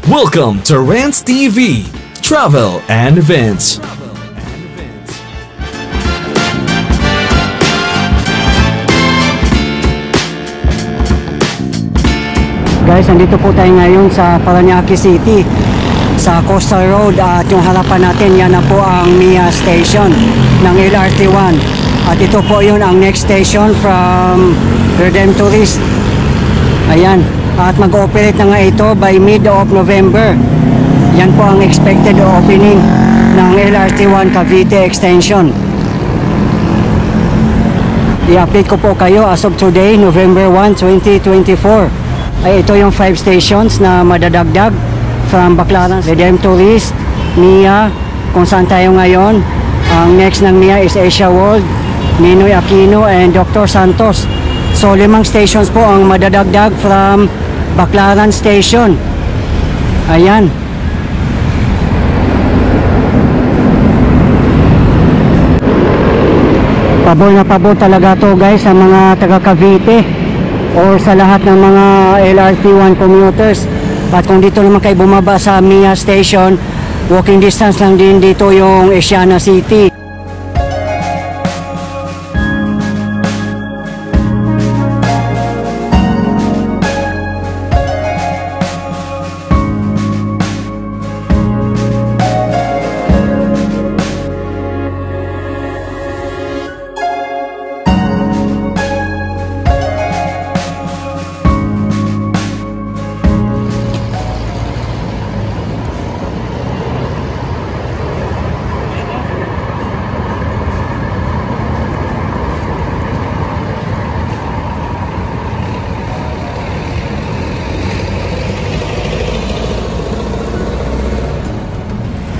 Welcome to Rants TV, Travel and Events. Guys, andito po tayo ngayon sa Parañaque City, sa Coastal Road, at yung harapan natin, yan na po ang MIA Station ng LRT1. At ito po yun ang next station from Redemptorist. Ayan, at mag-operate na nga ito by mid of November. Yan po ang expected opening ng LRT1 Cavite Extension. I-update ko po kayo as of today, November 1, 2024. Ay ito yung 5 stations na madadagdag from Baclaran, Redemptorist, MIA, kung saan tayo ngayon. Ang next ng MIA is Asia World, Ninoy Aquino, and Dr. Santos. So 5 stations po ang madadagdag from Baclaran Station. Ayan. Pabor na pabor talaga to guys sa mga taga Cavite or sa lahat ng mga LRT1 commuters. At kung dito naman kayo bumaba sa MIA Station, walking distance lang din dito yung Asiana City.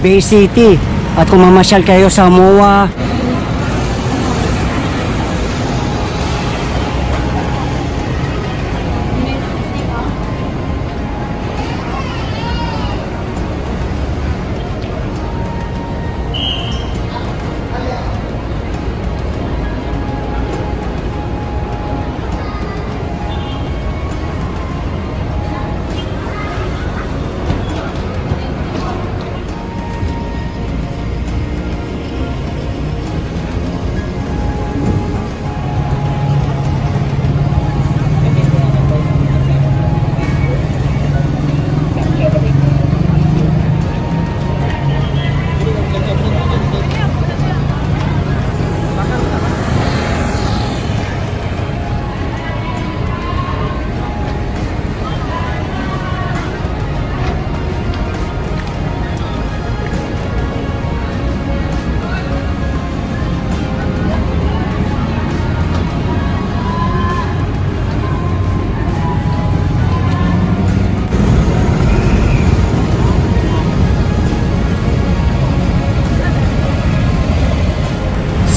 Bay City. At kung mamasyal kayo sa MOA,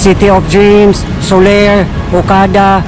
City of Dreams, Soler, Okada.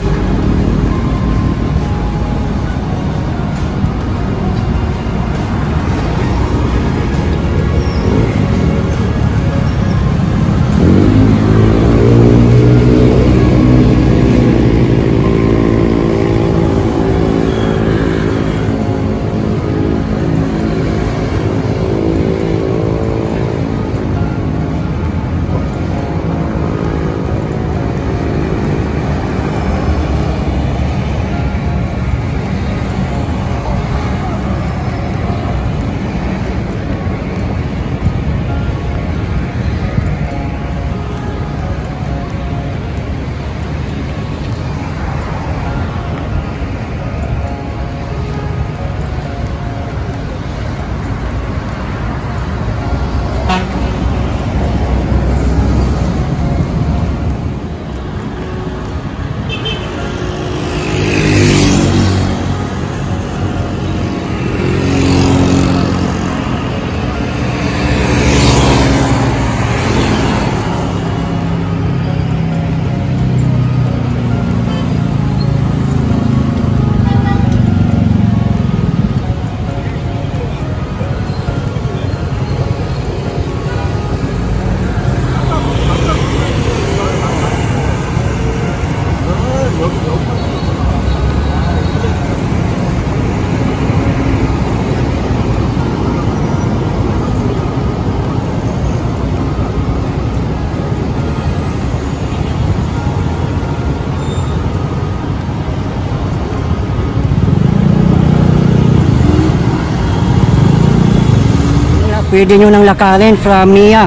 pwede nyo nang lakarin from Mia.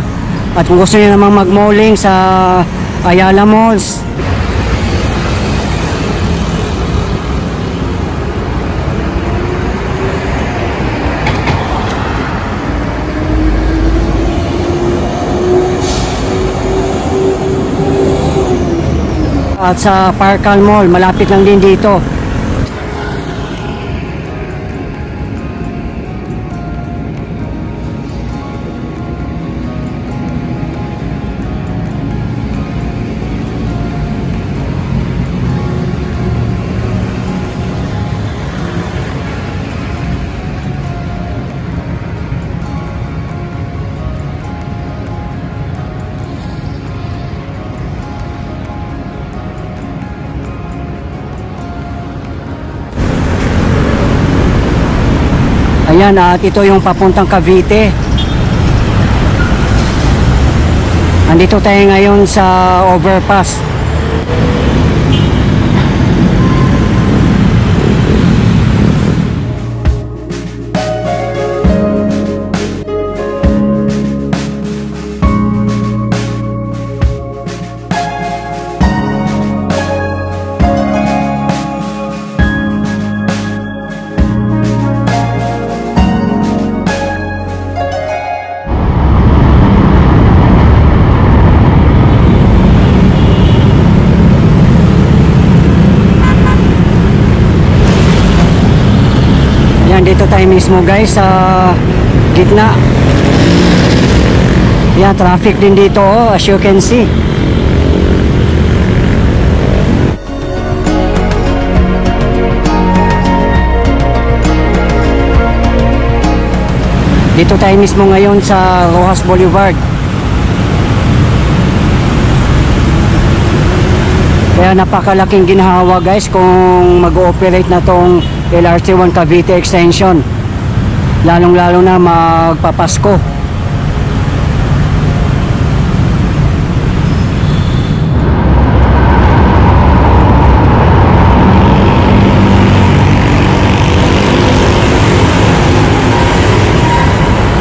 At kung gusto nyo namang mag-malling sa Ayala Malls, at sa Parkal Mall, malapit lang din dito. Ayan, at ito yung papuntang Cavite. Andito tayo ngayon sa overpass. Dito tayo mismo guys sa gitna. Yan, traffic din dito as you can see. Dito tayo mismo ngayon sa Rojas Boulevard. Kaya napakalaking ginhawa guys kung mag-ooperate na tong LRT1 Cavite Extension, lalong lalo na magpapasko.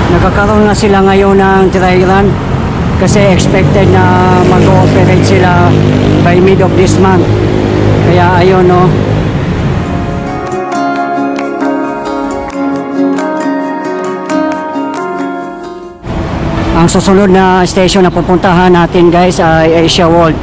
Nagkakaroon na sila ngayon ng dry run kasi expected na mag-ooperate sila by mid of this month. Kaya ayun no. Ang susunod na station na pupuntahan natin guys ay Asia World.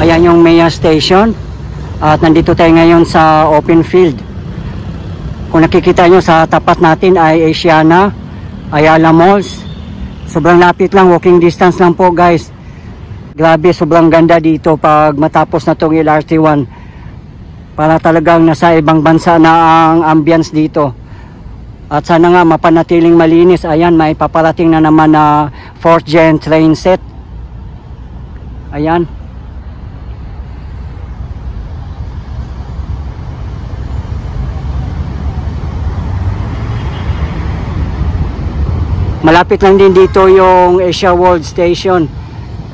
Ayan yung Mia Station at nandito tayo ngayon sa open field. Kung nakikita nyo sa tapat natin ay Asiana, Ayala Malls. Sobrang lapit lang, walking distance lang po guys. Grabe, sobrang ganda dito pag matapos na tong LRT1. Para talagang nasa ibang bansa na ang ambience dito. At sana nga mapanatiling malinis. Ayan, may paparating na naman na 4th gen train set. Ayan. Malapit lang din dito yung Asia World Station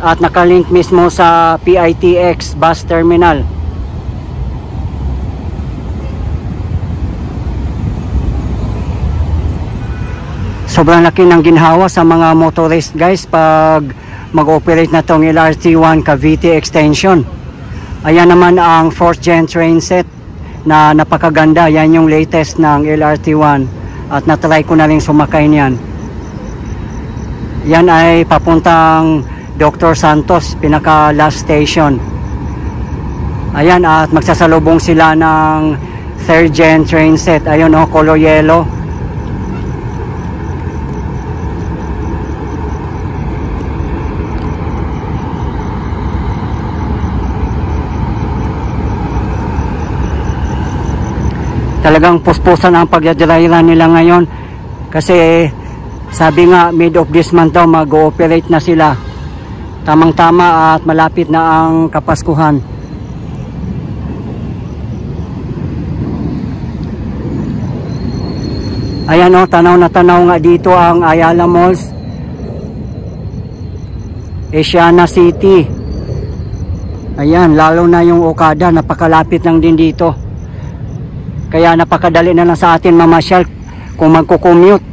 at nakalink mismo sa PITX bus terminal. Sobrang laki ng ginhawa sa mga motorist guys pag mag-operate na tong LRT1 Cavite Extension. Ayan naman ang 4th gen train set na napakaganda. Yan yung latest ng LRT1 at natry ko na rin sumakay niyan. Yan ay papuntang Dr. Santos, pinaka last station. Ayan, at magsasalubong sila ng 3rd gen train set. Ayun o, color yellow. talagang puspusan ang pagdadry run nila ngayon. Kasi sabi nga mid of this month daw mag-ooperate na sila. Tamang tama at malapit na ang Kapaskuhan. Ayan o, tanaw na tanaw nga dito ang Ayala Malls, Asiana City. Ayan, lalo na yung Okada, napakalapit lang din dito. Kaya napakadali na lang sa atin mamasyal kung magko-commute.